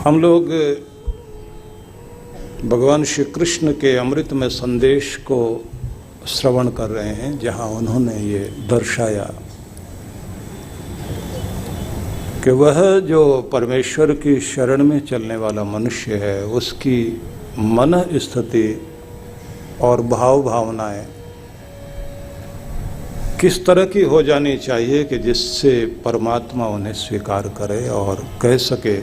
हम लोग भगवान श्री कृष्ण के अमृतमय संदेश को श्रवण कर रहे हैं, जहां उन्होंने ये दर्शाया कि वह जो परमेश्वर की शरण में चलने वाला मनुष्य है, उसकी मन स्थिति और भाव भावनाएं किस तरह की हो जानी चाहिए कि जिससे परमात्मा उन्हें स्वीकार करे और कह सके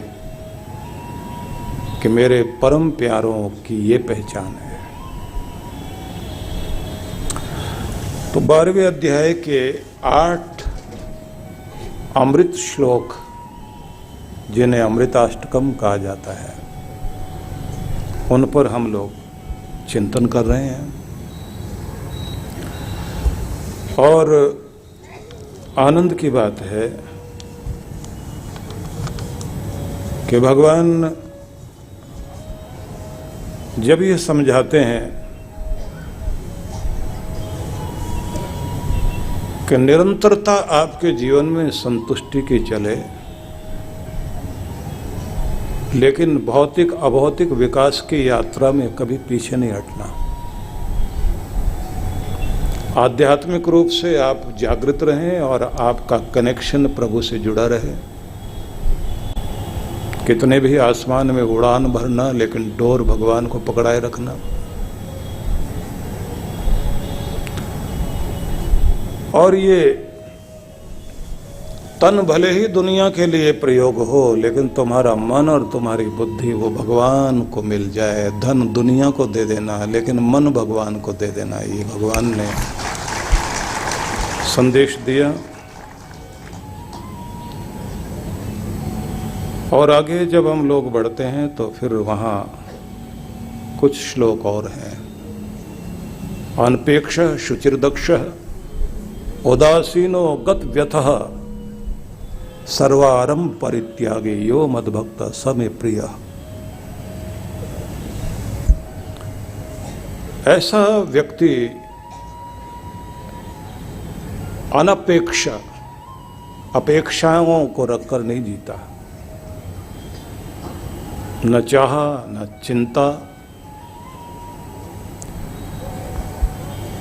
कि मेरे परम प्यारों की ये पहचान है। तो 12वें अध्याय के 8 अमृत श्लोक, जिन्हें अमृताष्टकम कहा जाता है, उन पर हम लोग चिंतन कर रहे हैं। और आनंद की बात है कि भगवान जब ये समझाते हैं कि निरंतरता आपके जीवन में संतुष्टि की चले, लेकिन भौतिक अभौतिक विकास की यात्रा में कभी पीछे नहीं हटना। आध्यात्मिक रूप से आप जागृत रहें और आपका कनेक्शन प्रभु से जुड़ा रहे। कितने भी आसमान में उड़ान भरना, लेकिन डोर भगवान को पकड़ाए रखना। और ये तन भले ही दुनिया के लिए प्रयोग हो, लेकिन तुम्हारा मन और तुम्हारी बुद्धि वो भगवान को मिल जाए। धन दुनिया को दे देना, लेकिन मन भगवान को दे देना। ये भगवान ने संदेश दिया। और आगे जब हम लोग बढ़ते हैं तो फिर वहाँ कुछ श्लोक और हैं। अनपेक्ष शुचिर्दक्ष उदासीनो गत व्यथः सर्वारंभ परित्यागे यो मद्भक्त स मे प्रिय। ऐसा व्यक्ति अनपेक्ष, अपेक्षाओं को रखकर नहीं जीता, न चाहा न चिंता,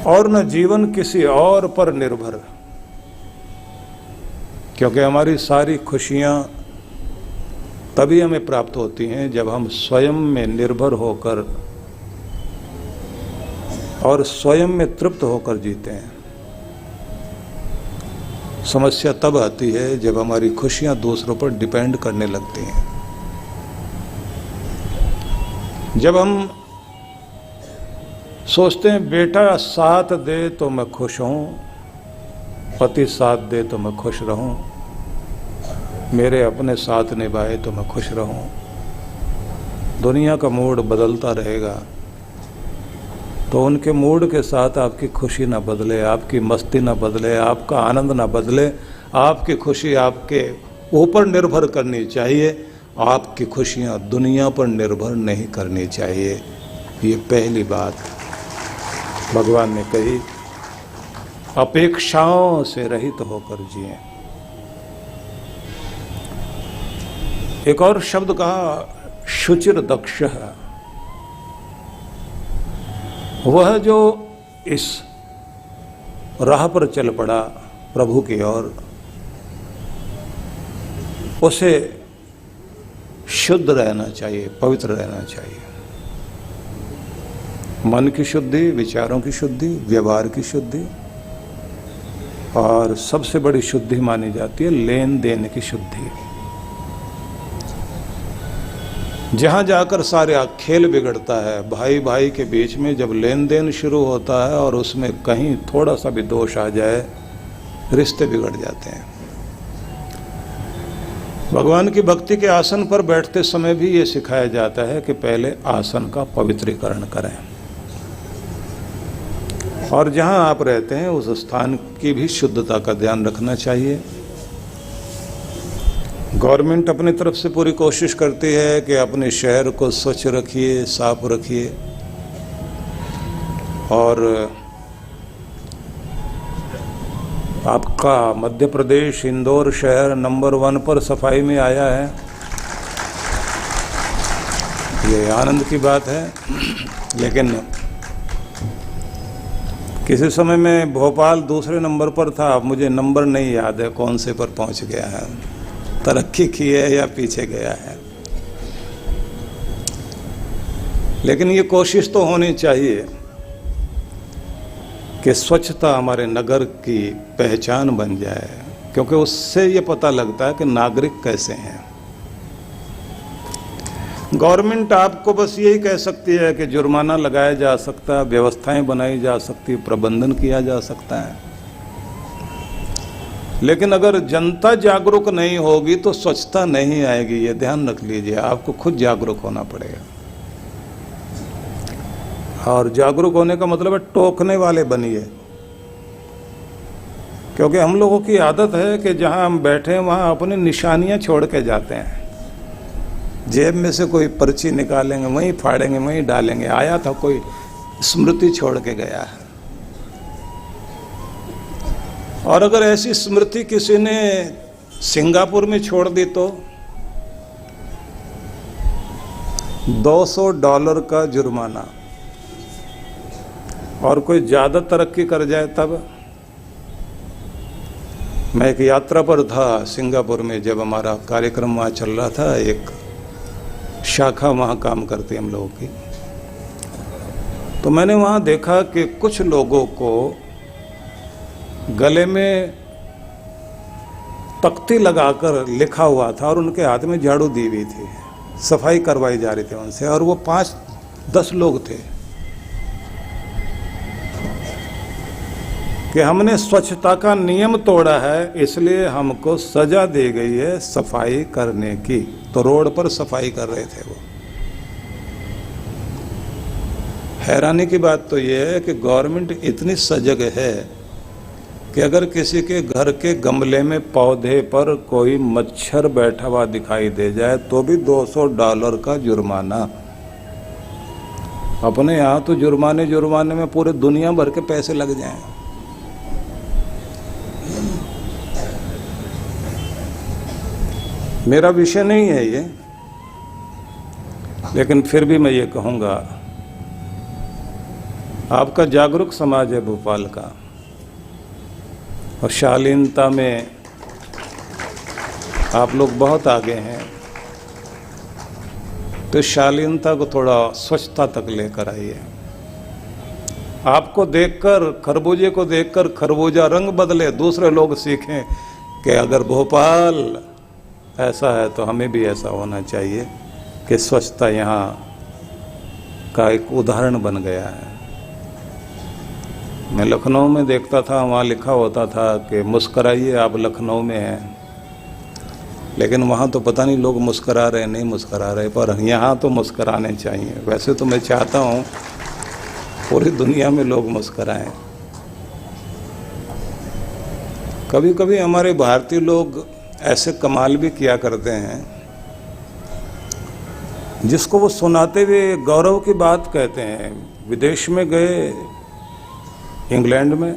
और न जीवन किसी और पर निर्भर। क्योंकि हमारी सारी खुशियां तभी हमें प्राप्त होती हैं जब हम स्वयं में निर्भर होकर और स्वयं में तृप्त होकर जीते हैं। समस्या तब आती है जब हमारी खुशियां दूसरों पर डिपेंड करने लगती हैं। जब हम सोचते हैं बेटा साथ दे तो मैं खुश हूं, पति साथ दे तो मैं खुश रहूं, मेरे अपने साथ निभाए तो मैं खुश रहूं, दुनिया का मूड बदलता रहेगा, तो उनके मूड के साथ आपकी खुशी ना बदले, आपकी मस्ती ना बदले, आपका आनंद ना बदले। आपकी खुशी आपके ऊपर निर्भर करनी चाहिए। आपकी खुशियाँ दुनिया पर निर्भर नहीं करनी चाहिए। ये पहली बात भगवान ने कही। अपेक्षाओं से रहित होकर जिए। एक और शब्द कहा शुचिर दक्षः। वह जो इस राह पर चल पड़ा प्रभु की ओर, उसे शुद्ध रहना चाहिए, पवित्र रहना चाहिए। मन की शुद्धि, विचारों की शुद्धि, व्यवहार की शुद्धि, और सबसे बड़ी शुद्धि मानी जाती है लेन देन की शुद्धि। जहां जाकर सारे खेल बिगड़ता है, भाई भाई के बीच में जब लेन देन शुरू होता है और उसमें कहीं थोड़ा सा भी दोष आ जाए, रिश्ते बिगड़ जाते हैं। भगवान की भक्ति के आसन पर बैठते समय भी ये सिखाया जाता है कि पहले आसन का पवित्रीकरण करें, और जहां आप रहते हैं उस स्थान की भी शुद्धता का ध्यान रखना चाहिए। गवर्नमेंट अपनी तरफ से पूरी कोशिश करती है कि अपने शहर को स्वच्छ रखिए, साफ रखिए, और आपका मध्य प्रदेश इंदौर शहर नंबर 1 पर सफाई में आया है। ये आनंद की बात है। लेकिन किसी समय में भोपाल दूसरे नंबर पर था, अब मुझे नंबर नहीं याद है कौन से पर पहुंच गया है, तरक्की की है या पीछे गया है। लेकिन ये कोशिश तो होनी चाहिए कि स्वच्छता हमारे नगर की पहचान बन जाए, क्योंकि उससे ये पता लगता है कि नागरिक कैसे हैं। गवर्नमेंट आपको बस यही कह सकती है कि जुर्माना लगाया जा सकता है, व्यवस्थाएं बनाई जा सकती, प्रबंधन किया जा सकता है। लेकिन अगर जनता जागरूक नहीं होगी तो स्वच्छता नहीं आएगी, ये ध्यान रख लीजिए। आपको खुद जागरूक होना पड़ेगा, और जागरूक होने का मतलब है टोकने वाले बनिए। क्योंकि हम लोगों की आदत है कि जहां हम बैठे हैं वहां अपनी निशानियां छोड़ के जाते हैं। जेब में से कोई पर्ची निकालेंगे, वहीं फाड़ेंगे, वहीं डालेंगे। आया था कोई, स्मृति छोड़ के गया है। और अगर ऐसी स्मृति किसी ने सिंगापुर में छोड़ दी तो $200 का जुर्माना, और कोई ज्यादा तरक्की कर जाए तब। मैं एक यात्रा पर था सिंगापुर में, जब हमारा कार्यक्रम वहाँ चल रहा था। एक शाखा वहाँ काम करती है हम लोगों की। तो मैंने वहाँ देखा कि कुछ लोगों को गले में तख्ती लगाकर लिखा हुआ था और उनके हाथ में झाड़ू दी हुई थी, सफाई करवाई जा रही थी उनसे, और वो 5-10 लोग थे। कि हमने स्वच्छता का नियम तोड़ा है, इसलिए हमको सजा दी गई है सफाई करने की। तो रोड पर सफाई कर रहे थे वो। हैरानी की बात तो ये है कि गवर्नमेंट इतनी सजग है कि अगर किसी के घर के गमले में पौधे पर कोई मच्छर बैठा हुआ दिखाई दे जाए तो भी $200 का जुर्माना। अपने यहाँ तो जुर्माने में पूरे दुनिया भर के पैसे लग जाएं। मेरा विषय नहीं है ये, लेकिन फिर भी मैं ये कहूँगा, आपका जागरूक समाज है भोपाल का, और शालीनता में आप लोग बहुत आगे हैं। तो शालीनता को थोड़ा स्वच्छता तक लेकर आइए। आपको देखकर, खरबूजे को देखकर खरबूजा रंग बदले, दूसरे लोग सीखें कि अगर भोपाल ऐसा है तो हमें भी ऐसा होना चाहिए कि स्वच्छता यहाँ का एक उदाहरण बन गया है। मैं लखनऊ में देखता था, वहाँ लिखा होता था कि मुस्कराइए आप लखनऊ में हैं, लेकिन वहाँ तो पता नहीं लोग मुस्करा रहे नहीं मुस्करा रहे, पर यहाँ तो मुस्कराने चाहिए। वैसे तो मैं चाहता हूँ पूरी दुनिया में लोग मुस्कराएं। कभी कभी हमारे भारतीय लोग ऐसे कमाल भी किया करते हैं जिसको वो सुनाते हुए गौरव की बात कहते हैं। विदेश में गए, इंग्लैंड में,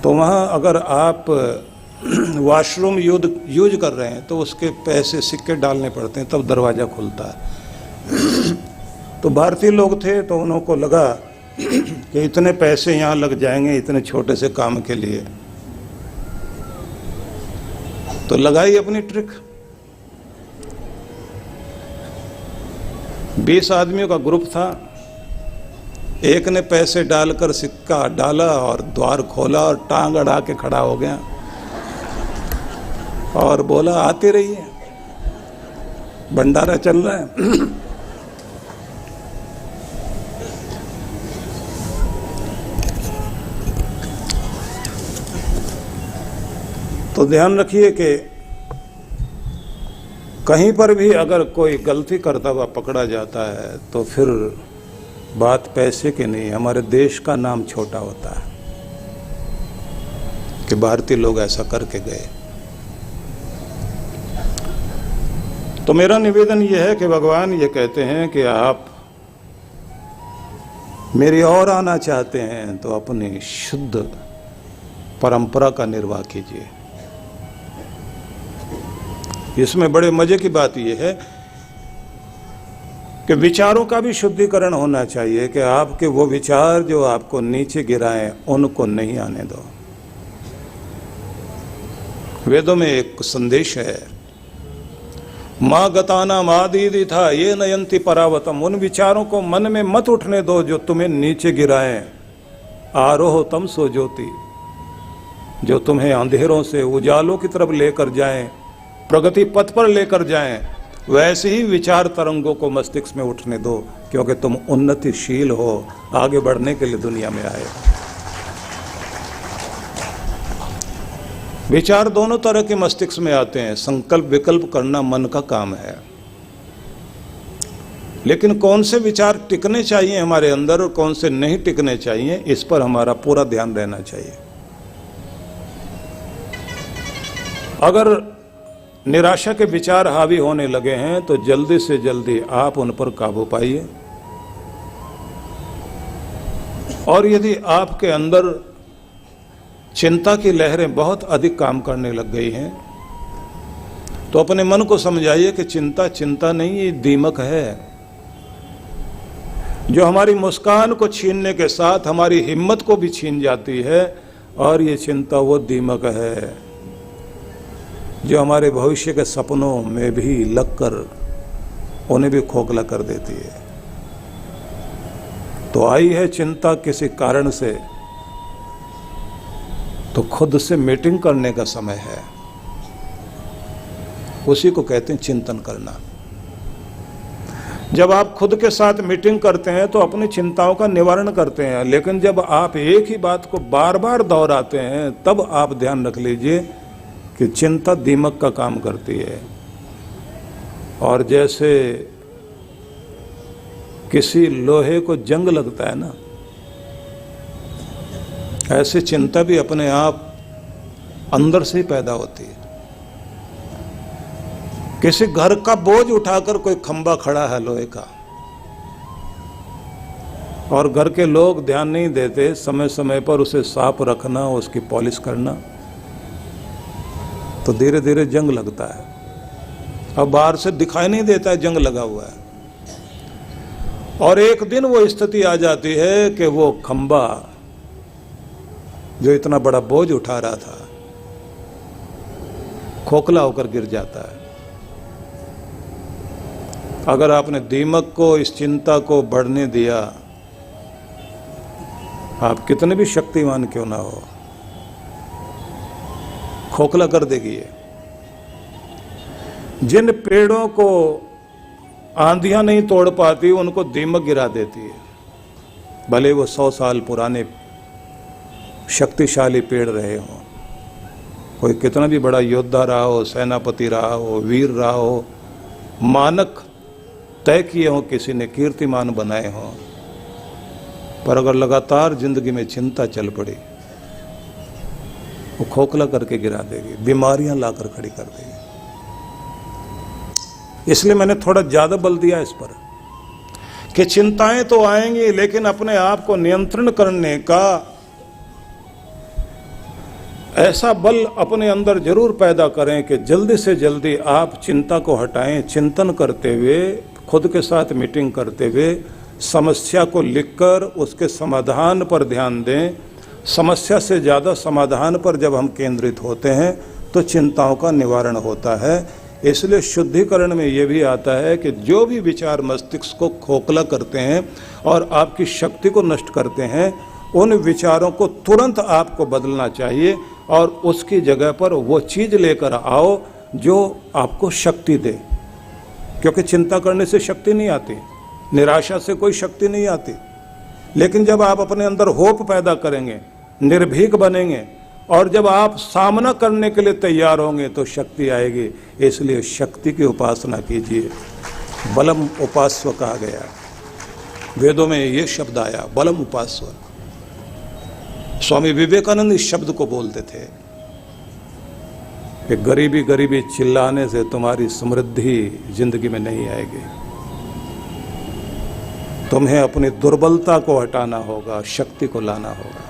तो वहाँ अगर आप वॉशरूम यूज कर रहे हैं तो उसके पैसे सिक्के डालने पड़ते हैं, तब दरवाज़ा खुलता है। तो भारतीय लोग थे तो उनको लगा कि इतने पैसे यहाँ लग जाएंगे इतने छोटे से काम के लिए, तो लगाई अपनी ट्रिक। 20 आदमियों का ग्रुप था। एक ने पैसे डालकर सिक्का डाला और द्वार खोला और टांग अड़ा के खड़ा हो गया और बोला आते रहिए, भंडारा चल रहा है। तो ध्यान रखिए कि कहीं पर भी अगर कोई गलती करता हुआ पकड़ा जाता है तो फिर बात पैसे की नहीं, हमारे देश का नाम छोटा होता है कि भारतीय लोग ऐसा करके गए। तो मेरा निवेदन यह है कि भगवान ये कहते हैं कि आप मेरी ओर आना चाहते हैं तो अपनी शुद्ध परंपरा का निर्वाह कीजिए। इसमें बड़े मजे की बात यह है कि विचारों का भी शुद्धिकरण होना चाहिए कि आपके वो विचार जो आपको नीचे गिराएं उनको नहीं आने दो। वेदों में एक संदेश है, माँ गताना मादीदी था ये नयंती परावतम। उन विचारों को मन में मत उठने दो जो तुम्हें नीचे गिराएं। आरोह तम सो ज्योति, जो तुम्हें अंधेरों से उजालों की तरफ लेकर जाएं, प्रगति पथ पर लेकर जाएं। वैसे ही विचार तरंगों को मस्तिष्क में उठने दो, क्योंकि तुम उन्नतिशील हो, आगे बढ़ने के लिए दुनिया में आए। विचार दोनों तरह के मस्तिष्क में आते हैं। संकल्प विकल्प करना मन का काम है, लेकिन कौन से विचार टिकने चाहिए हमारे अंदर और कौन से नहीं टिकने चाहिए, इस पर हमारा पूरा ध्यान रहना चाहिए। अगर निराशा के विचार हावी होने लगे हैं तो जल्दी से जल्दी आप उन पर काबू पाइए। और यदि आपके अंदर चिंता की लहरें बहुत अधिक काम करने लग गई हैं तो अपने मन को समझाइए कि चिंता चिंता नहीं, ये दीमक है जो हमारी मुस्कान को छीनने के साथ हमारी हिम्मत को भी छीन जाती है। और ये चिंता वो दीमक है जो हमारे भविष्य के सपनों में भी लगकर उन्हें भी खोखला कर देती है। तो आई है चिंता किसी कारण से, तो खुद से मीटिंग करने का समय है। उसी को कहते हैं चिंतन करना। जब आप खुद के साथ मीटिंग करते हैं तो अपनी चिंताओं का निवारण करते हैं, लेकिन जब आप एक ही बात को बार बार दोहराते हैं तब आप ध्यान रख लीजिए कि चिंता दीमक का काम करती है। और जैसे किसी लोहे को जंग लगता है ना, ऐसे चिंता भी अपने आप अंदर से ही पैदा होती है। किसी घर का बोझ उठाकर कोई खंबा खड़ा है लोहे का और घर के लोग ध्यान नहीं देते, समय समय पर उसे साफ रखना, उसकी पॉलिश करना, तो धीरे धीरे जंग लगता है। अब बाहर से दिखाई नहीं देता है जंग लगा हुआ है। और एक दिन वो स्थिति आ जाती है कि वो खंबा जो इतना बड़ा बोझ उठा रहा था खोखला होकर गिर जाता है। अगर आपने दीमक को, इस चिंता को बढ़ने दिया, आप कितने भी शक्तिमान क्यों ना हो, खोखला कर देगी ये। जिन पेड़ों को आंधियां नहीं तोड़ पाती उनको दीमक गिरा देती है, भले वो 100 साल पुराने शक्तिशाली पेड़ रहे हों। कोई कितना भी बड़ा योद्धा रहा हो, सेनापति रहा हो, वीर रहा हो, मानक तय किए हों, किसी ने कीर्तिमान बनाए हों, पर अगर लगातार जिंदगी में चिंता चल पड़ी वो खोखला करके गिरा देगी, बीमारियां लाकर खड़ी कर देगी। इसलिए मैंने थोड़ा ज्यादा बल दिया इस पर कि चिंताएं तो आएंगी, लेकिन अपने आप को नियंत्रण करने का ऐसा बल अपने अंदर जरूर पैदा करें कि जल्दी से जल्दी आप चिंता को हटाएं। चिंतन करते हुए, खुद के साथ मीटिंग करते हुए, समस्या को लिखकर उसके समाधान पर ध्यान दें। समस्या से ज़्यादा समाधान पर जब हम केंद्रित होते हैं तो चिंताओं का निवारण होता है। इसलिए शुद्धिकरण में ये भी आता है कि जो भी विचार मस्तिष्क को खोखला करते हैं और आपकी शक्ति को नष्ट करते हैं, उन विचारों को तुरंत आपको बदलना चाहिए और उसकी जगह पर वो चीज़ लेकर आओ जो आपको शक्ति दे। क्योंकि चिंता करने से शक्ति नहीं आती, निराशा से कोई शक्ति नहीं आती। लेकिन जब आप अपने अंदर होप पैदा करेंगे, निर्भीक बनेंगे और जब आप सामना करने के लिए तैयार होंगे तो शक्ति आएगी। इसलिए शक्ति की उपासना कीजिए। बलम उपास्व कहा गया, वेदों में ये शब्द आया, बलम उपास्व। स्वामी विवेकानंद इस शब्द को बोलते थे कि गरीबी गरीबी चिल्लाने से तुम्हारी समृद्धि जिंदगी में नहीं आएगी। तुम्हें अपनी दुर्बलता को हटाना होगा, शक्ति को लाना होगा।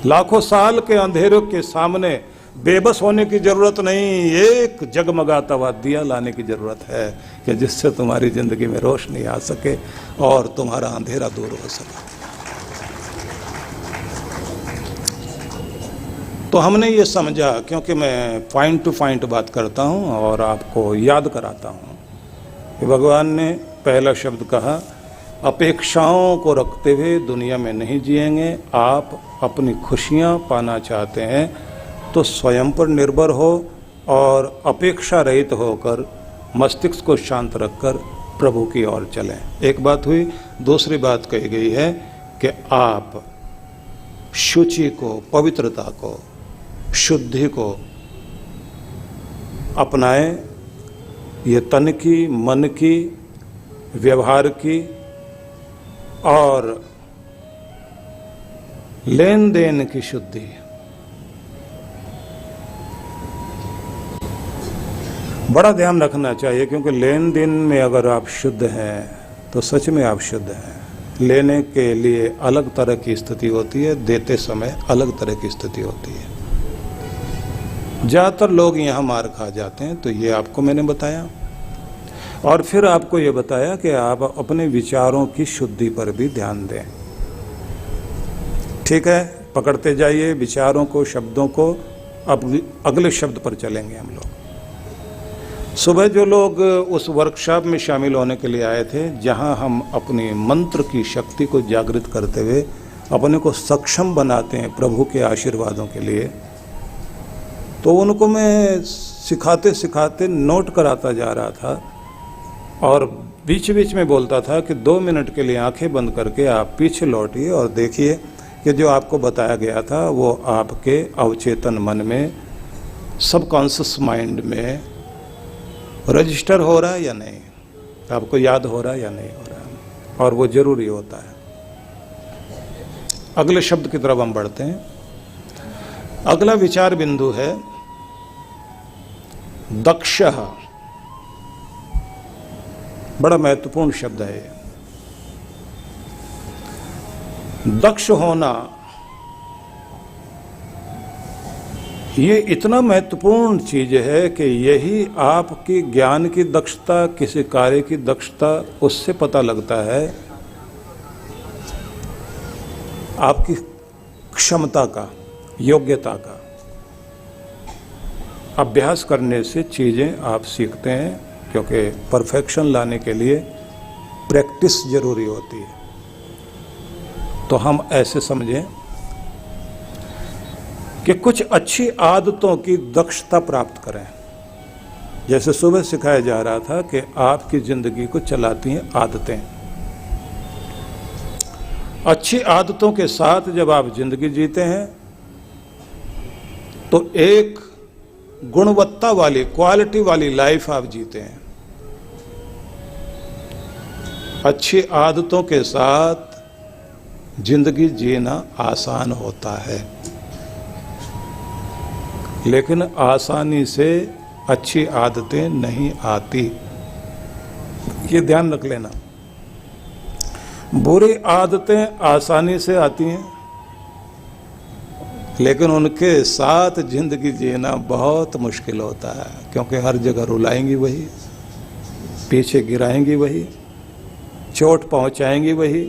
लाखों साल के अंधेरों के सामने बेबस होने की जरूरत नहीं, एक जगमगाता हुआ दिया लाने की जरूरत है कि जिससे तुम्हारी जिंदगी में रोशनी आ सके और तुम्हारा अंधेरा दूर हो सके। तो हमने ये समझा, क्योंकि मैं पॉइंट टू पॉइंट बात करता हूँ और आपको याद कराता हूँ कि भगवान ने पहला शब्द कहा, अपेक्षाओं को रखते हुए दुनिया में नहीं जिएंगे। आप अपनी खुशियाँ पाना चाहते हैं तो स्वयं पर निर्भर हो और अपेक्षा रहित होकर मस्तिष्क को शांत रखकर प्रभु की ओर चलें। एक बात हुई। दूसरी बात कही गई है कि आप शुचि को, पवित्रता को, शुद्धि को अपनाएं। ये तन की, मन की, व्यवहार की और लेन देन की शुद्धि। बड़ा ध्यान रखना चाहिए, क्योंकि लेन देन में अगर आप शुद्ध हैं तो सच में आप शुद्ध हैं। लेने के लिए अलग तरह की स्थिति होती है, देते समय अलग तरह की स्थिति होती है। ज़्यादातर लोग यहाँ मार खा जाते हैं, तो ये आपको मैंने बताया। और फिर आपको ये बताया कि आप अपने विचारों की शुद्धि पर भी ध्यान दें। ठीक है, पकड़ते जाइए विचारों को, शब्दों को। अब अगले शब्द पर चलेंगे हम लोग। सुबह जो लोग उस वर्कशॉप में शामिल होने के लिए आए थे, जहां हम अपनी मंत्र की शक्ति को जागृत करते हुए अपने को सक्षम बनाते हैं प्रभु के आशीर्वादों के लिए, तो उनको मैं सिखाते सिखाते नोट कराता जा रहा था और बीच बीच में बोलता था कि 2 मिनट के लिए आंखें बंद करके आप पीछे लौटिए और देखिए कि जो आपको बताया गया था वो आपके अवचेतन मन में, सबकॉन्शियस माइंड में रजिस्टर हो रहा है या नहीं, आपको याद हो रहा है या नहीं हो रहा है, और वो जरूरी होता है। अगले शब्द की तरफ हम बढ़ते हैं। अगला विचार बिंदु है दक्षः। बड़ा महत्वपूर्ण शब्द है ये। दक्ष होना ये इतना महत्वपूर्ण चीज है कि यही आपकी ज्ञान की दक्षता, किसी कार्य की दक्षता, उससे पता लगता है आपकी क्षमता का, योग्यता का। अभ्यास करने से चीजें आप सीखते हैं, क्योंकि परफेक्शन लाने के लिए प्रैक्टिस जरूरी होती है। तो हम ऐसे समझें कि कुछ अच्छी आदतों की दक्षता प्राप्त करें। जैसे सुबह सिखाया जा रहा था कि आपकी जिंदगी को चलाती हैं आदतें। अच्छी आदतों के साथ जब आप जिंदगी जीते हैं तो एक गुणवत्ता वाली, क्वालिटी वाली लाइफ आप जीते हैं। अच्छी आदतों के साथ जिंदगी जीना आसान होता है, लेकिन आसानी से अच्छी आदतें नहीं आती। ये ध्यान रख लेना। बुरी आदतें आसानी से आती हैं, लेकिन उनके साथ जिंदगी जीना बहुत मुश्किल होता है, क्योंकि हर जगह रुलाएंगी वही, पीछे गिराएंगी वही, चोट पहुंचाएंगी वही।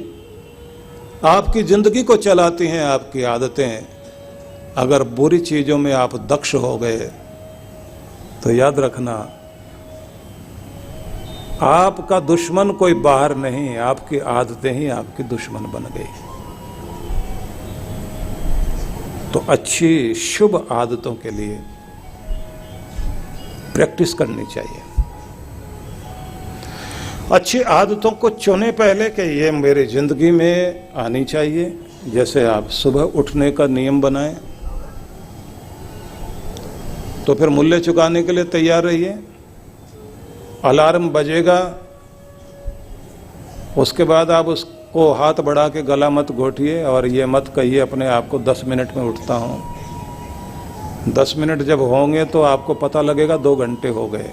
आपकी जिंदगी को चलाती हैं आपकी आदतें। अगर बुरी चीजों में आप दक्ष हो गए तो याद रखना, आपका दुश्मन कोई बाहर नहीं, आपकी आदतें ही आपकी दुश्मन बन गई। तो अच्छी शुभ आदतों के लिए प्रैक्टिस करनी चाहिए। अच्छी आदतों को चुने पहले कि ये मेरी जिंदगी में आनी चाहिए। जैसे आप सुबह उठने का नियम बनाएं, तो फिर मूल्य चुकाने के लिए तैयार रहिए। अलार्म बजेगा, उसके बाद आप उसको हाथ बढ़ा के गला मत घोटिए और ये मत कहिए अपने आप को 10 मिनट में उठता हूँ। 10 मिनट जब होंगे तो आपको पता लगेगा 2 घंटे हो गए।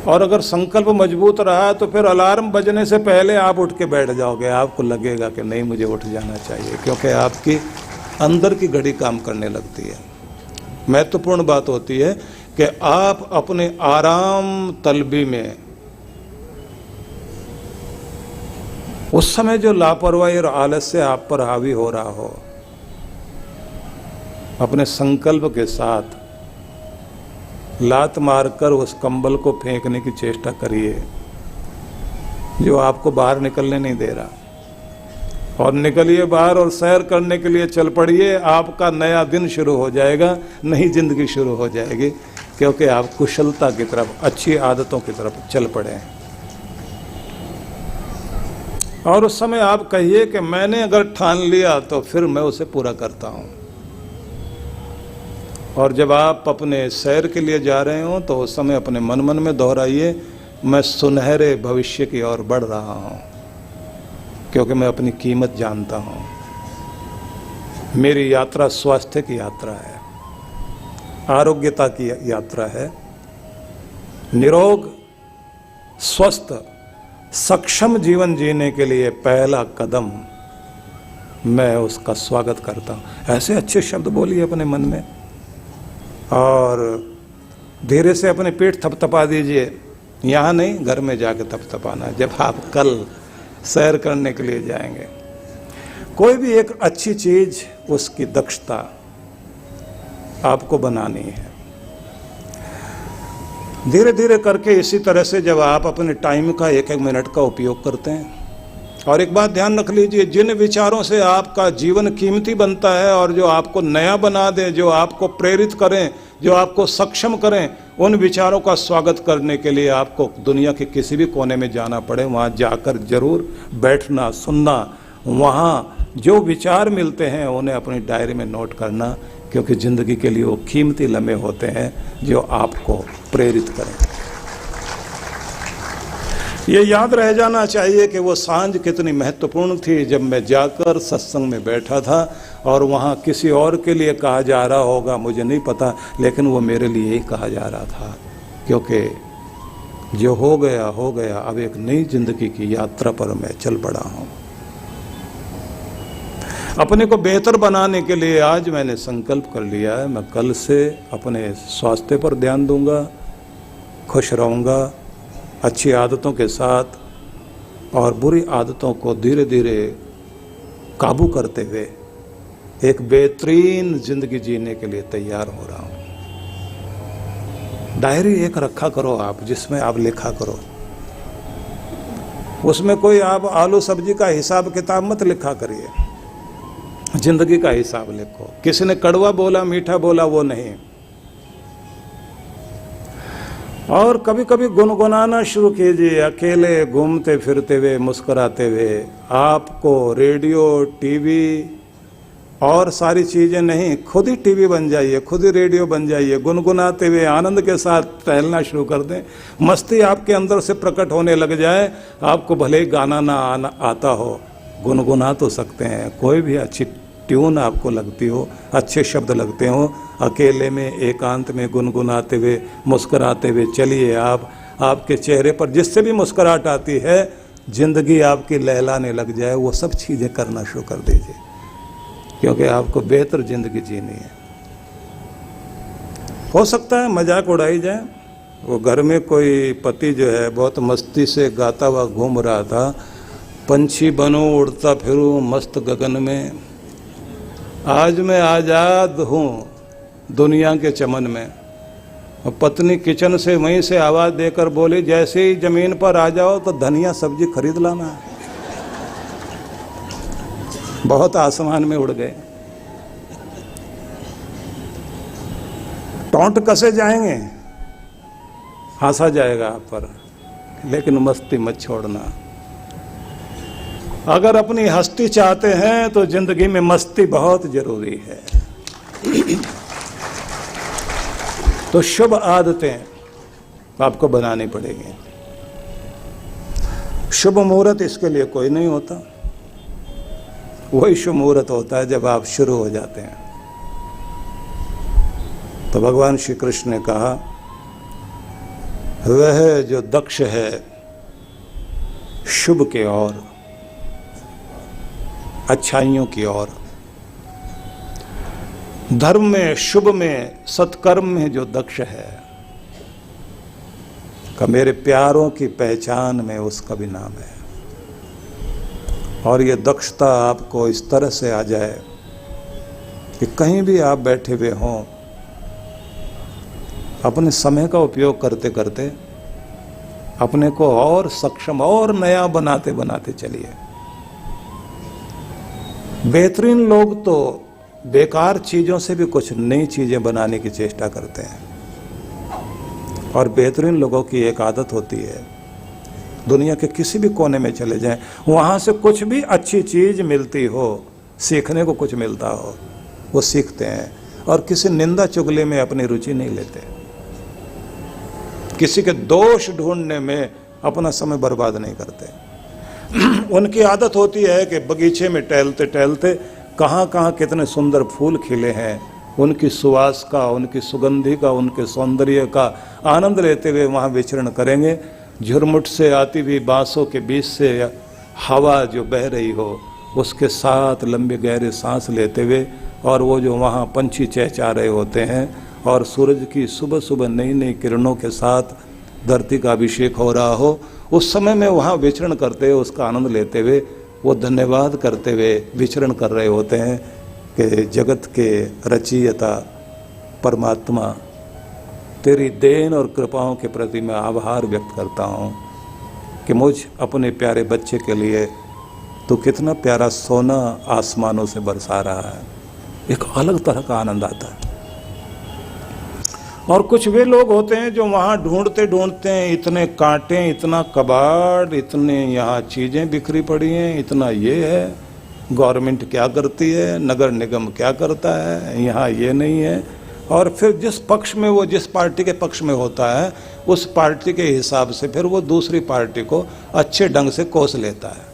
और अगर संकल्प मजबूत रहा तो फिर अलार्म बजने से पहले आप उठ के बैठ जाओगे। आपको लगेगा कि नहीं, मुझे उठ जाना चाहिए, क्योंकि आपकी अंदर की घड़ी काम करने लगती है। महत्वपूर्ण बात होती है कि आप अपने आराम तलबी में उस समय जो लापरवाही और आलस्य आप पर हावी हो रहा हो, अपने संकल्प के साथ लात मारकर उस कंबल को फेंकने की चेष्टा करिए जो आपको बाहर निकलने नहीं दे रहा, और निकलिए बाहर और सैर करने के लिए चल पड़िए। आपका नया दिन शुरू हो जाएगा, नई जिंदगी शुरू हो जाएगी, क्योंकि आप कुशलता की तरफ, अच्छी आदतों की तरफ चल पड़े हैं। और उस समय आप कहिए कि मैंने अगर ठान लिया तो फिर मैं उसे पूरा करता हूं। और जब आप अपने सैर के लिए जा रहे हो तो उस समय अपने मन मन में दोहराइए, मैं सुनहरे भविष्य की ओर बढ़ रहा हूं, क्योंकि मैं अपनी कीमत जानता हूं। मेरी यात्रा स्वास्थ्य की यात्रा है, आरोग्यता की यात्रा है। निरोग, स्वस्थ, सक्षम जीवन जीने के लिए पहला कदम मैं उसका स्वागत करता हूं। ऐसे अच्छे शब्द बोलिए अपने मन में, और धीरे से अपने पेट थपथपा दीजिए। यहाँ नहीं, घर में जाके थपथपाना जब आप कल सैर करने के लिए जाएंगे। कोई भी एक अच्छी चीज, उसकी दक्षता आपको बनानी है। धीरे धीरे करके इसी तरह से जब आप अपने टाइम का एक एक मिनट का उपयोग करते हैं, और एक बात ध्यान रख लीजिए, जिन विचारों से आपका जीवन कीमती बनता है और जो आपको नया बना दें, जो आपको प्रेरित करें, जो आपको सक्षम करें, उन विचारों का स्वागत करने के लिए आपको दुनिया के किसी भी कोने में जाना पड़े, वहाँ जाकर जरूर बैठना, सुनना, वहाँ जो विचार मिलते हैं उन्हें अपनी डायरी में नोट करना, क्योंकि ज़िंदगी के लिए वो कीमती लम्हे होते हैं जो आपको प्रेरित करें। ये याद रह जाना चाहिए कि वो सांझ कितनी महत्वपूर्ण थी जब मैं जाकर सत्संग में बैठा था, और वहाँ किसी और के लिए कहा जा रहा होगा मुझे नहीं पता, लेकिन वो मेरे लिए ही कहा जा रहा था, क्योंकि जो हो गया हो गया, अब एक नई जिंदगी की यात्रा पर मैं चल पड़ा हूँ। अपने को बेहतर बनाने के लिए आज मैंने संकल्प कर लिया है, मैं कल से अपने स्वास्थ्य पर ध्यान दूंगा, खुश रहूँगा, अच्छी आदतों के साथ, और बुरी आदतों को धीरे धीरे काबू करते हुए एक बेहतरीन जिंदगी जीने के लिए तैयार हो रहा हूँ। डायरी एक रखा करो आप, जिसमें आप लिखा करो। उसमें कोई आप आलू सब्जी का हिसाब किताब मत लिखा करिए, जिंदगी का हिसाब लिखो। किसी ने कड़वा बोला, मीठा बोला, वो नहीं। और कभी कभी गुनगुनाना शुरू कीजिए, अकेले घूमते फिरते हुए, मुस्कुराते हुए। आपको रेडियो, टीवी और सारी चीज़ें नहीं, खुद ही टीवी बन जाइए, खुद ही रेडियो बन जाइए। गुनगुनाते हुए आनंद के साथ टहलना शुरू कर दें। मस्ती आपके अंदर से प्रकट होने लग जाए। आपको भले ही गाना ना आता हो, गुनगुना तो सकते हैं। कोई भी अच्छी ट्यून आपको लगती हो, अच्छे शब्द लगते हो, अकेले में एकांत में गुनगुनाते हुए, मुस्कुराते हुए चलिए। आपके चेहरे पर जिससे भी मुस्कुराहट आती है, जिंदगी आपकी लहलाने लग जाए। वो सब चीज़ें करना शुरू कर दीजिए, क्योंकि आपको बेहतर जिंदगी जीनी है। हो सकता है मजाक उड़ाई जाए। वो घर में कोई पति जो है बहुत मस्ती से गाता हुआ घूम रहा था, पंछी बनो उड़ता फिरूं मस्त गगन में, आज मैं आज़ाद हूँ दुनिया के चमन में। और पत्नी किचन से वहीं से आवाज़ देकर बोली, जैसे ही ज़मीन पर आ जाओ तो धनिया सब्जी खरीद लाना है। बहुत आसमान में उड़ गए। टोंट कसे जाएंगे, हंसा जाएगा आप पर, लेकिन मस्ती मत छोड़ना। अगर अपनी हस्ती चाहते हैं तो जिंदगी में मस्ती बहुत जरूरी है। तो शुभ आदतें आपको बनानी पड़ेगी। शुभ मुहूर्त इसके लिए कोई नहीं होता, वही शुभ मुहूर्त होता है जब आप शुरू हो जाते हैं। तो भगवान श्री कृष्ण ने कहा, वह जो दक्ष है शुभ के ओर, अच्छाइयों की ओर, धर्म में, शुभ में, सत्कर्म में जो दक्ष है, का मेरे प्यारों की पहचान में उसका भी नाम है। और ये दक्षता आपको इस तरह से आ जाए कि कहीं भी आप बैठे हुए हों, अपने समय का उपयोग करते करते अपने को और सक्षम और नया बनाते बनाते चलिए। बेहतरीन लोग तो बेकार चीज़ों से भी कुछ नई चीज़ें बनाने की चेष्टा करते हैं। और बेहतरीन लोगों की एक आदत होती है, दुनिया के किसी भी कोने में चले जाएं, वहाँ से कुछ भी अच्छी चीज़ मिलती हो, सीखने को कुछ मिलता हो, वो सीखते हैं और किसी निंदा चुगली में अपनी रुचि नहीं लेते। किसी के दोष ढूंढने में अपना समय बर्बाद नहीं करते। उनकी आदत होती है कि बगीचे में टहलते टहलते कहाँ कहाँ कितने सुंदर फूल खिले हैं, उनकी सुवास का, उनकी सुगंधि का, उनके सौंदर्य का आनंद लेते हुए वहाँ विचरण करेंगे। झुरमुट से आती हुई बांसों के बीच से हवा जो बह रही हो, उसके साथ लंबे गहरे सांस लेते हुए, और वो जो वहाँ पंछी चहचहा रहे होते हैं और सूरज की सुबह सुबह नई नई किरणों के साथ धरती का अभिषेक हो रहा हो, उस समय में वहाँ विचरण करते हुए, उसका आनंद लेते हुए, वो धन्यवाद करते हुए विचरण कर रहे होते हैं कि जगत के रचयिता परमात्मा, तेरी देन और कृपाओं के प्रति मैं आभार व्यक्त करता हूँ कि मुझ अपने प्यारे बच्चे के लिए तो कितना प्यारा सोना आसमानों से बरसा रहा है। एक अलग तरह का आनंद आता है। और कुछ वे लोग होते हैं जो वहाँ ढूंढते ढूंढते हैं, इतने कांटे, इतना कबाड़, इतने यहाँ चीज़ें बिखरी पड़ी हैं, इतना ये है, गवर्नमेंट क्या करती है, नगर निगम क्या करता है, यहाँ ये नहीं है। और फिर जिस पक्ष में वो, जिस पार्टी के पक्ष में होता है, उस पार्टी के हिसाब से फिर वो दूसरी पार्टी को अच्छे ढंग से कोस लेता है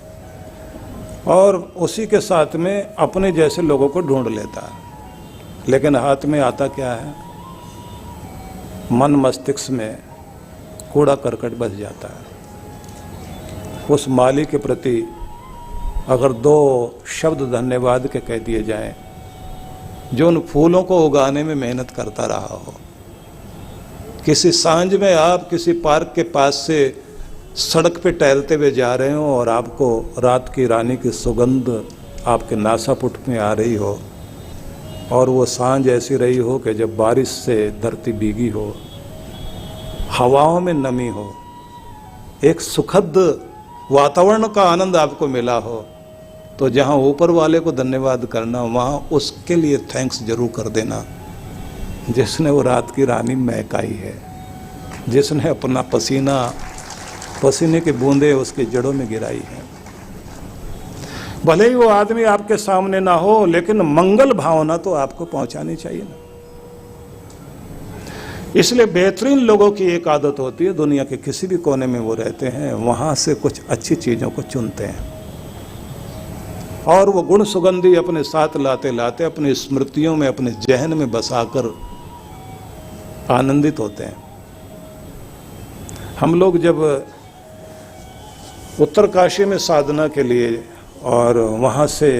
और उसी के साथ में अपने जैसे लोगों को ढूंढ लेता है। लेकिन हाथ में आता क्या है? मन मस्तिष्क में कूड़ा करकट बस जाता है। उस माली के प्रति अगर दो शब्द धन्यवाद के कह दिए जाएं, जो उन फूलों को उगाने में मेहनत करता रहा हो। किसी सांझ में आप किसी पार्क के पास से सड़क पे टहलते हुए जा रहे हो और आपको रात की रानी की सुगंध आपके नासापुट में आ रही हो, और वो सांझ ऐसी रही हो कि जब बारिश से धरती भीगी हो, हवाओं में नमी हो, एक सुखद वातावरण का आनंद आपको मिला हो, तो जहाँ ऊपर वाले को धन्यवाद करना, वहाँ उसके लिए थैंक्स जरूर कर देना, जिसने वो रात की रानी महकाई है, जिसने अपना पसीने की बूंदें उसकी जड़ों में गिराई हैं। भले ही वो आदमी आपके सामने ना हो, लेकिन मंगल भावना तो आपको पहुंचानी चाहिए ना। इसलिए बेहतरीन लोगों की एक आदत होती है, दुनिया के किसी भी कोने में वो रहते हैं, वहां से कुछ अच्छी चीजों को चुनते हैं और वो गुण सुगंधी अपने साथ लाते लाते अपनी स्मृतियों में, अपने जहन में बसाकर आनंदित होते हैं। हम लोग जब उत्तरकाशी में साधना के लिए और वहाँ से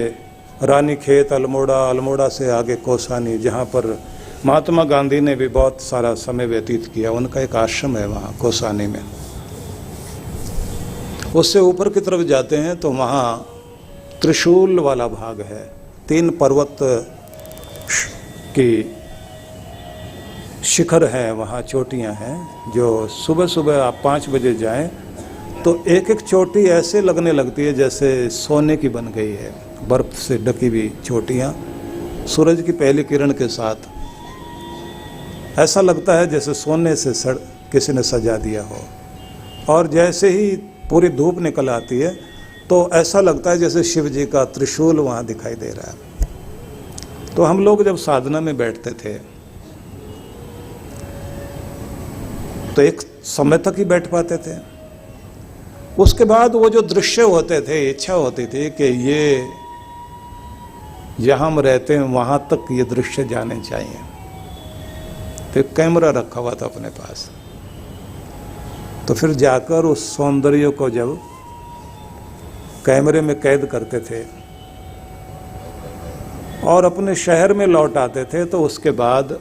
रानीखेत, अल्मोड़ा से आगे कौसानी, जहाँ पर महात्मा गांधी ने भी बहुत सारा समय व्यतीत किया, उनका एक आश्रम है वहाँ कौसानी में। उससे ऊपर की तरफ जाते हैं तो वहाँ त्रिशूल वाला भाग है, 3 पर्वत की शिखर है, वहाँ चोटियाँ हैं, जो सुबह सुबह आप 5 बजे जाएं तो एक एक चोटी ऐसे लगने लगती है जैसे सोने की बन गई है, बर्फ से ढकी हुई चोटियाँ सूरज की पहली किरण के साथ ऐसा लगता है जैसे सोने से किसी ने सजा दिया हो। और जैसे ही पूरी धूप निकल आती है तो ऐसा लगता है जैसे शिव जी का त्रिशूल वहाँ दिखाई दे रहा है। तो हम लोग जब साधना में बैठते थे तो एक समय तक ही बैठ पाते थे, उसके बाद वो जो दृश्य होते थे, इच्छा होती थी कि ये जहाँ हम रहते हैं वहाँ तक ये दृश्य जाने चाहिए। तो एक कैमरा रखा हुआ था अपने पास, तो फिर जाकर उस सौंदर्य को जब कैमरे में कैद करते थे और अपने शहर में लौट आते थे तो उसके बाद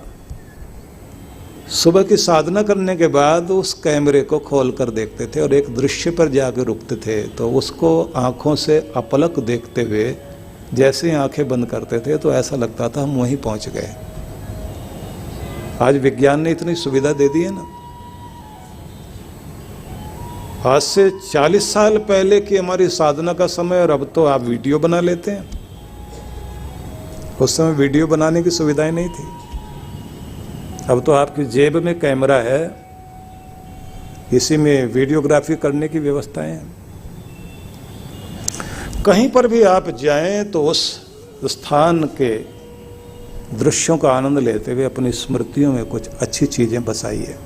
सुबह की साधना करने के बाद उस कैमरे को खोल कर देखते थे और एक दृश्य पर जाकर रुकते थे तो उसको आँखों से अपलक देखते हुए जैसे ही आंखें बंद करते थे तो ऐसा लगता था हम वहीं पहुंच गए। आज विज्ञान ने इतनी सुविधा दे दी है ना। आज से 40 साल पहले की हमारी साधना का समय और अब तो आप वीडियो बना लेते हैं। उस समय वीडियो बनाने की सुविधाएं नहीं थी। अब तो आपकी जेब में कैमरा है, इसी में वीडियोग्राफी करने की व्यवस्थाएं हैं। कहीं पर भी आप जाएं तो उस स्थान के दृश्यों का आनंद लेते हुए अपनी स्मृतियों में कुछ अच्छी चीजें बसाइए।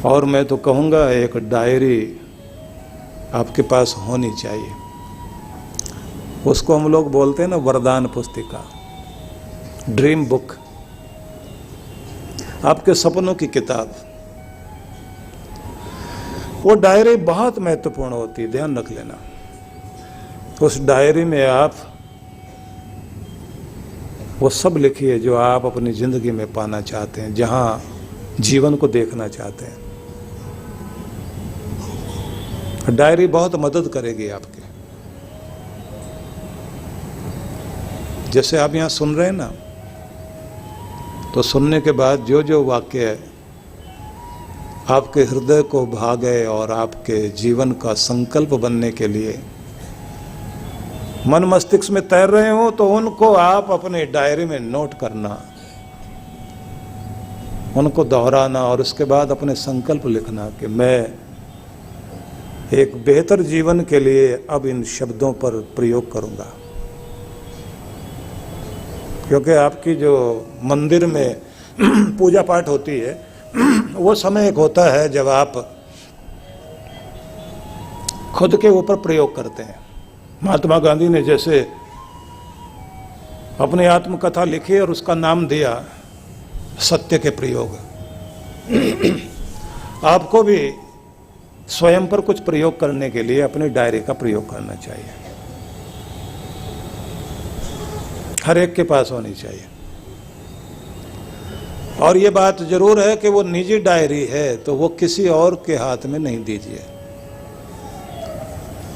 और मैं तो कहूँगा एक डायरी आपके पास होनी चाहिए। उसको हम लोग बोलते हैं ना वरदान पुस्तिका, ड्रीम बुक, आपके सपनों की किताब। वो डायरी बहुत महत्वपूर्ण होती है, ध्यान रख लेना। उस डायरी में आप वो सब लिखिए जो आप अपनी जिंदगी में पाना चाहते हैं, जहां जीवन को देखना चाहते हैं। डायरी बहुत मदद करेगी आपके। जैसे आप यहां सुन रहे हैं ना, तो सुनने के बाद जो जो वाक्य आपके हृदय को भा गए और आपके जीवन का संकल्प बनने के लिए मन मस्तिष्क में तैर रहे हो, तो उनको आप अपने डायरी में नोट करना, उनको दोहराना और उसके बाद अपने संकल्प लिखना कि मैं एक बेहतर जीवन के लिए अब इन शब्दों पर प्रयोग करूंगा। क्योंकि आपकी जो मंदिर में पूजा पाठ होती है वो समय एक होता है जब आप खुद के ऊपर प्रयोग करते हैं। महात्मा गांधी ने जैसे अपनी आत्मकथा लिखी और उसका नाम दिया सत्य के प्रयोग, आपको भी स्वयं पर कुछ प्रयोग करने के लिए अपनी डायरी का प्रयोग करना चाहिए। हर एक के पास होनी चाहिए। और ये बात जरूर है कि वो निजी डायरी है तो वो किसी और के हाथ में नहीं दीजिए।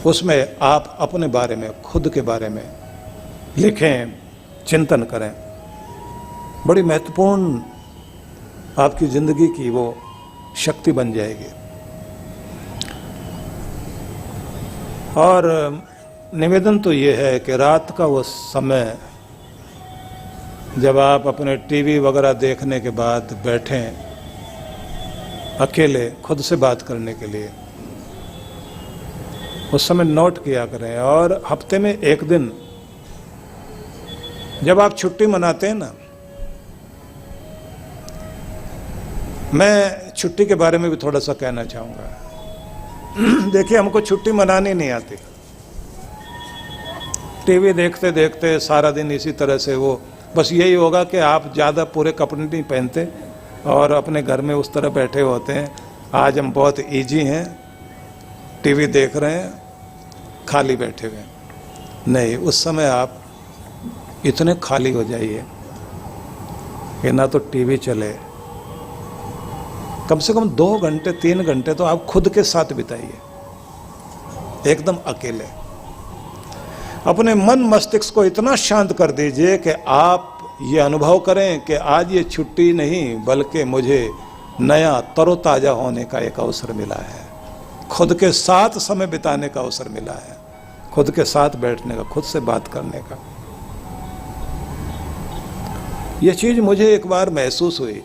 उसमें आप अपने बारे में, खुद के बारे में लिखें, चिंतन करें। बड़ी महत्वपूर्ण आपकी जिंदगी की वो शक्ति बन जाएगी। और निवेदन तो ये है कि रात का वो समय जब आप अपने टीवी वगैरह देखने के बाद बैठें अकेले खुद से बात करने के लिए, उस समय नोट किया करें। और हफ्ते में एक दिन जब आप छुट्टी मनाते हैं ना, मैं छुट्टी के बारे में भी थोड़ा सा कहना चाहूँगा। देखिए, हमको छुट्टी मनानी नहीं आती। टीवी देखते देखते सारा दिन इसी तरह से वो बस यही होगा कि आप ज़्यादा पूरे कपड़े नहीं पहनते और अपने घर में उस तरह बैठे होते हैं। आज हम बहुत इजी हैं, टीवी देख रहे हैं, खाली बैठे हुए हैं। नहीं, उस समय आप इतने खाली हो जाइए कि ना तो टीवी चले, कम से कम 2 घंटे 3 घंटे तो आप खुद के साथ बिताइए, एकदम अकेले। अपने मन मस्तिष्क को इतना शांत कर दीजिए कि आप ये अनुभव करें कि आज ये छुट्टी नहीं बल्कि मुझे नया तरोताजा होने का एक अवसर मिला है, खुद के साथ समय बिताने का अवसर मिला है, खुद के साथ बैठने का, खुद से बात करने का। ये चीज मुझे एक बार महसूस हुई,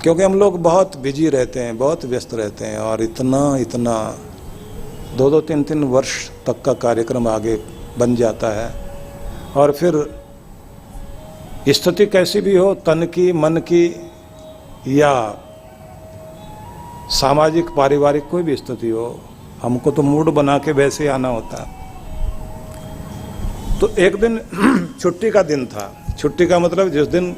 क्योंकि हम लोग बहुत बिजी रहते हैं, बहुत व्यस्त रहते हैं और इतना 2-2, 3-3 वर्ष तक का कार्यक्रम आगे बन जाता है। और फिर स्थिति कैसी भी हो, तन की, मन की या सामाजिक पारिवारिक कोई भी स्थिति हो, हमको तो मूड बना के वैसे ही आना होता है। तो एक दिन छुट्टी का दिन था। छुट्टी का मतलब जिस दिन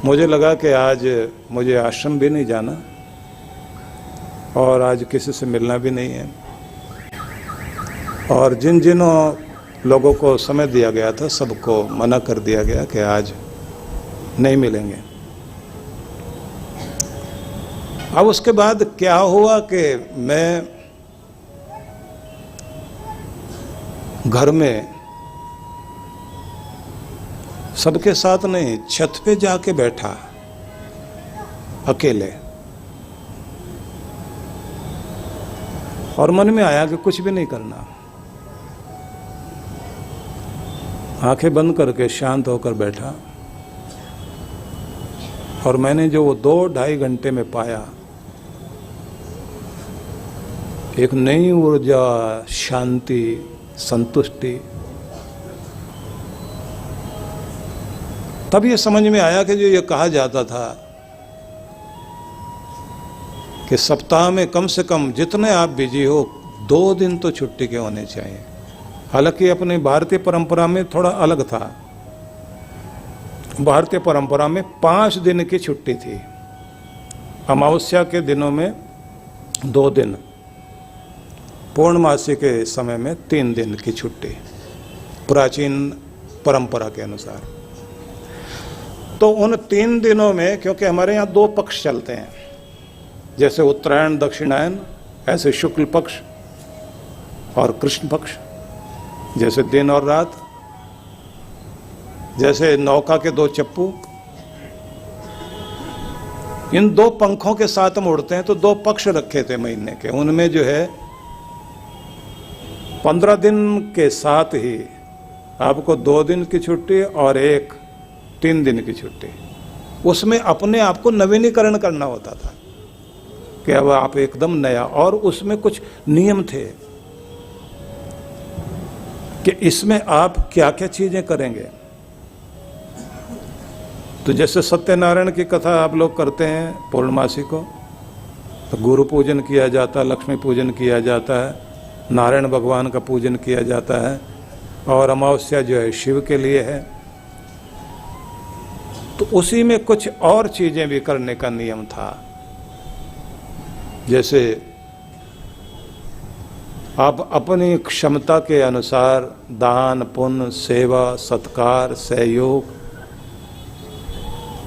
मुझे लगा कि आज मुझे आश्रम भी नहीं जाना और आज किसी से मिलना भी नहीं है, और जिन जिनों लोगों को समय दिया गया था सबको मना कर दिया गया कि आज नहीं मिलेंगे। अब उसके बाद क्या हुआ कि मैं घर में सबके साथ नहीं, छत पे जाके बैठा अकेले, और मन में आया कि कुछ भी नहीं करना। आंखें बंद करके शांत होकर बैठा, और मैंने जो वो 2-2.5 घंटे में पाया, एक नई ऊर्जा, शांति, संतुष्टि। तब ये समझ में आया कि जो ये कहा जाता था कि सप्ताह में कम से कम जितने आप बिजी हो 2 दिन तो छुट्टी के होने चाहिए। हालांकि अपनी भारतीय परंपरा में थोड़ा अलग था। भारतीय परंपरा में 5 दिन की छुट्टी थी। अमावस्या के दिनों में 2 दिन, पूर्णमासी के समय में 3 दिन की छुट्टी, प्राचीन परंपरा के अनुसार। तो उन 3 दिनों में, क्योंकि हमारे यहाँ 2 पक्ष चलते हैं, जैसे उत्तरायण दक्षिणायन, ऐसे शुक्ल पक्ष और कृष्ण पक्ष, जैसे दिन और रात, जैसे नौका के 2 चप्पू। इन 2 पंखों के साथ हम उड़ते हैं, तो 2 पक्ष रखे थे महीने के। उनमें जो है 15 दिन के साथ ही आपको 2 दिन की छुट्टी और एक 3 दिन की छुट्टी। उसमें अपने आप को नवीनीकरण करना होता था कि अब आप एकदम नया, और उसमें कुछ नियम थे कि इसमें आप क्या क्या चीजें करेंगे। तो जैसे सत्यनारायण की कथा आप लोग करते हैं पूर्णमासी को, तो गुरु पूजन किया जाता है, लक्ष्मी पूजन किया जाता है, नारायण भगवान का पूजन किया जाता है, और अमावस्या जो है शिव के लिए है। तो उसी में कुछ और चीजें भी करने का नियम था। जैसे आप अपनी क्षमता के अनुसार दान, पुण्य, सेवा, सत्कार, सहयोग,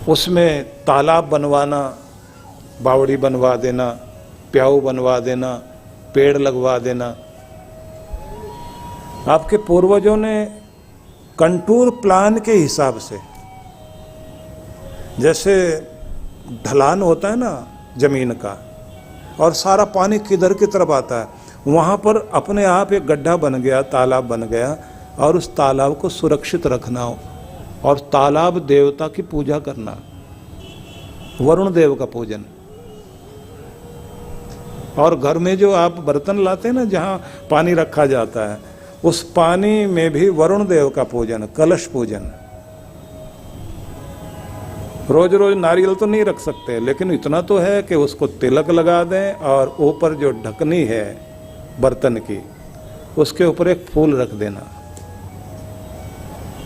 उसमें तालाब बनवाना, बावड़ी बनवा देना, प्याऊ बनवा देना, पेड़ लगवा देना। आपके पूर्वजों ने कंटूर प्लान के हिसाब से, जैसे ढलान होता है ना जमीन का, और सारा पानी किधर की तरफ आता है, वहाँ पर अपने आप एक गड्ढा बन गया, तालाब बन गया, और उस तालाब को सुरक्षित रखना, और तालाब देवता की पूजा करना, वरुण देव का पूजन। और घर में जो आप बर्तन लाते हैं ना, जहाँ पानी रखा जाता है, उस पानी में भी वरुण देव का पूजन, कलश पूजन। रोज रोज नारियल तो नहीं रख सकते, लेकिन इतना तो है कि उसको तिलक लगा दें, और ऊपर जो ढकनी है बर्तन की, उसके ऊपर एक फूल रख देना।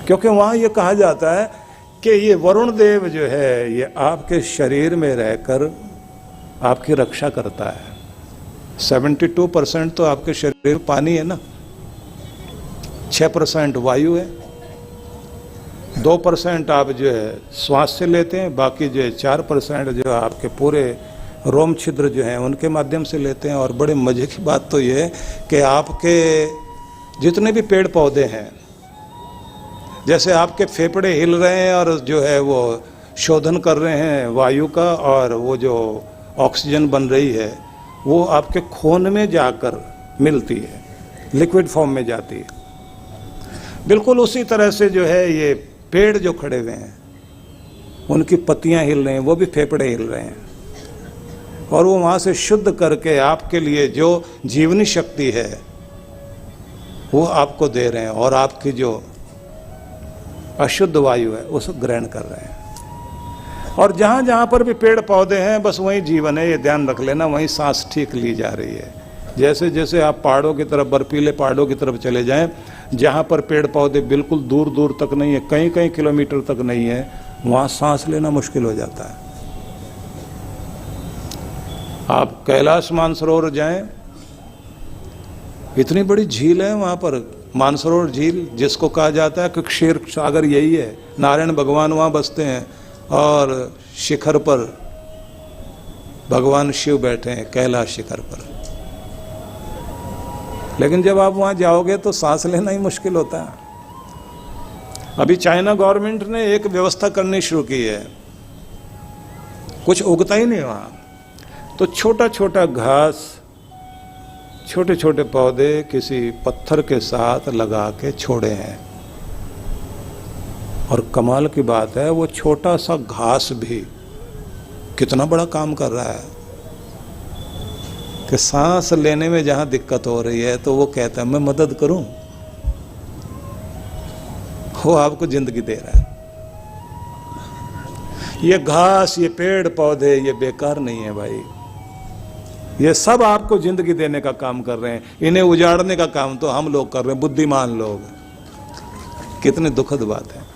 क्योंकि वहाँ ये कहा जाता है कि ये वरुण देव जो है, ये आपके शरीर में रहकर आपकी रक्षा करता है। 72% तो आपके शरीर में पानी है ना, 6% वायु है, 2% आप जो है श्वास से लेते हैं, बाकी जो है 4% जो आपके पूरे रोम छिद्र जो हैं उनके माध्यम से लेते हैं। और बड़े मजे की बात तो ये है कि आपके जितने भी पेड़ पौधे हैं, जैसे आपके फेफड़े हिल रहे हैं और जो है वो शोधन कर रहे हैं वायु का, और वो जो ऑक्सीजन बन रही है वो आपके खून में जाकर मिलती है, लिक्विड फॉर्म में जाती है। बिल्कुल उसी तरह से जो है ये पेड़ जो खड़े हुए हैं, उनकी पत्तियां हिल रही हैं, वो भी फेफड़े हिल रहे हैं, और वो वहाँ से शुद्ध करके आपके लिए जो जीवनी शक्ति है वो आपको दे रहे हैं, और आपकी जो अशुद्ध वायु है उसको ग्रहण कर रहे हैं। और जहाँ जहाँ पर भी पेड़ पौधे हैं, बस वहीं जीवन है, ये ध्यान रख लेना, वहीं सांस ठीक ली जा रही है। जैसे जैसे आप पहाड़ों की तरफ, बर्फीले पहाड़ों की तरफ चले जाएं, जहाँ पर पेड़ पौधे बिल्कुल दूर दूर तक नहीं है, कई कई किलोमीटर तक नहीं है, वहाँ सांस लेना मुश्किल हो जाता है। आप कैलाश मानसरोवर जाएं, इतनी बड़ी झील है वहाँ पर, मानसरोवर झील, जिसको कहा जाता है कि क्षीर सागर यही है। नारायण भगवान वहाँ बसते हैं और शिखर पर भगवान शिव बैठे हैं, कैलाश शिखर पर। लेकिन जब आप वहाँ जाओगे तो सांस लेना ही मुश्किल होता है। अभी चाइना गवर्नमेंट ने एक व्यवस्था करनी शुरू की है, कुछ उगता ही नहीं वहाँ, तो छोटा छोटा घास, छोटे छोटे पौधे किसी पत्थर के साथ लगा के छोड़े हैं। और कमाल की बात है, वो छोटा सा घास भी कितना बड़ा काम कर रहा है कि सांस लेने में जहां दिक्कत हो रही है तो वो कहता है मैं मदद करूं। वो आपको जिंदगी दे रहा है। ये घास, ये पेड़ पौधे, ये बेकार नहीं है भाई, ये सब आपको जिंदगी देने का काम कर रहे हैं। इन्हें उजाड़ने का काम तो हम लोग कर रहे हैं, बुद्धिमान लोग। कितनी दुखद बात है।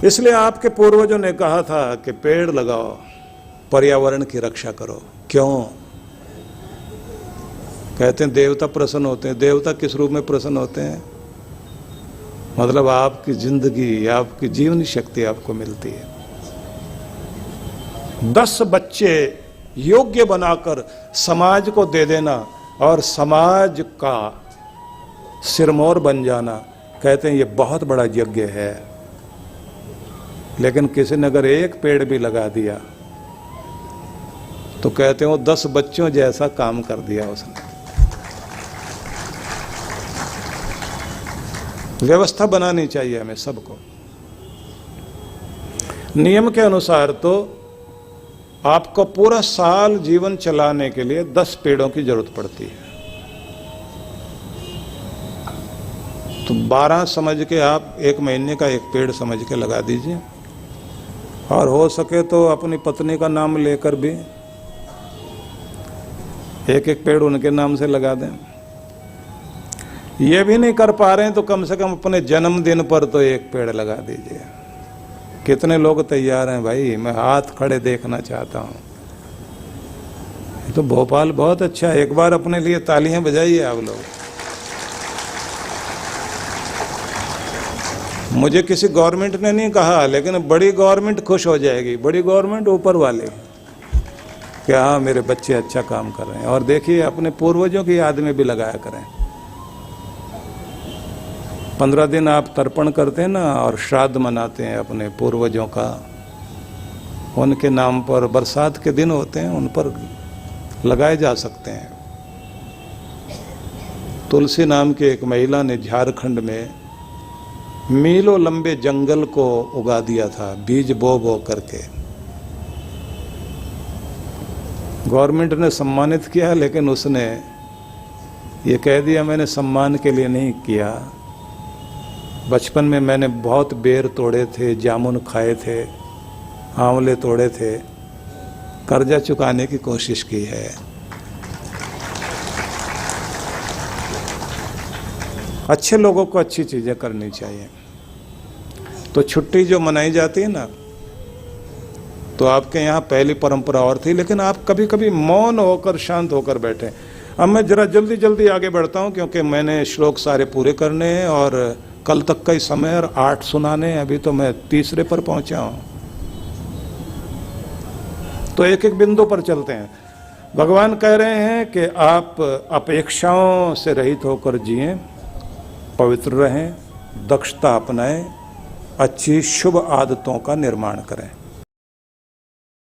इसलिए आपके पूर्वजों ने कहा था कि पेड़ लगाओ, पर्यावरण की रक्षा करो। क्यों? कहते हैं देवता प्रसन्न होते हैं। देवता किस रूप में प्रसन्न होते हैं? मतलब आपकी जिंदगी, आपकी जीवनी शक्ति आपको मिलती है। 10 बच्चे योग्य बनाकर समाज को दे देना और समाज का सिरमौर बन जाना, कहते हैं ये बहुत बड़ा यज्ञ है। लेकिन किसी ने अगर एक पेड़ भी लगा दिया तो कहते हैं वो 10 बच्चों जैसा काम कर दिया उसने। व्यवस्था बनानी चाहिए हमें सबको। नियम के अनुसार तो आपको पूरा साल जीवन चलाने के लिए 10 पेड़ों की जरूरत पड़ती है। तो 12 समझ के आप 1 महीने का 1 पेड़ समझ के लगा दीजिए। और हो सके तो अपनी पत्नी का नाम लेकर भी 1-1 पेड़ उनके नाम से लगा दें। ये भी नहीं कर पा रहे हैं तो कम से कम अपने जन्मदिन पर तो 1 पेड़ लगा दीजिए। कितने लोग तैयार हैं भाई? मैं हाथ खड़े देखना चाहता हूँ। तो भोपाल बहुत अच्छा है, एक बार अपने लिए तालियां बजाइए आप लोग। मुझे किसी गवर्नमेंट ने नहीं कहा, लेकिन बड़ी गवर्नमेंट खुश हो जाएगी। बड़ी गवर्नमेंट ऊपर वाले कि हाँ मेरे बच्चे अच्छा काम कर रहे हैं। और देखिए अपने पूर्वजों की याद में भी लगाया करें। 15 दिन आप तर्पण करते हैं ना और श्राद्ध मनाते हैं अपने पूर्वजों का, उनके नाम पर बरसात के दिन होते हैं, उन पर लगाए जा सकते हैं। तुलसी नाम की एक महिला ने झारखंड में मीलों लंबे जंगल को उगा दिया था, बीज बो बो करके। गवर्नमेंट ने सम्मानित किया, लेकिन उसने ये कह दिया मैंने सम्मान के लिए नहीं किया। बचपन में मैंने बहुत बेर तोड़े थे, जामुन खाए थे, आंवले तोड़े थे, कर्जा चुकाने की कोशिश की है। अच्छे लोगों को अच्छी चीज़ें करनी चाहिए। तो छुट्टी जो मनाई जाती है ना, तो आपके यहाँ पहली परंपरा और थी, लेकिन आप कभी कभी मौन होकर, शांत होकर बैठे। अब मैं जरा जल्दी जल्दी आगे बढ़ता हूँ क्योंकि मैंने श्लोक सारे पूरे करने हैं और कल तक का ही समय और 8 सुनाने हैं। अभी तो मैं 3रे पर पहुँचा हूँ। तो एक एक बिंदु पर चलते हैं। भगवान कह रहे हैं कि आप अपेक्षाओं से रहित होकर जिएं, पवित्र रहें, दक्षता अपनाएं, अच्छी शुभ आदतों का निर्माण करें।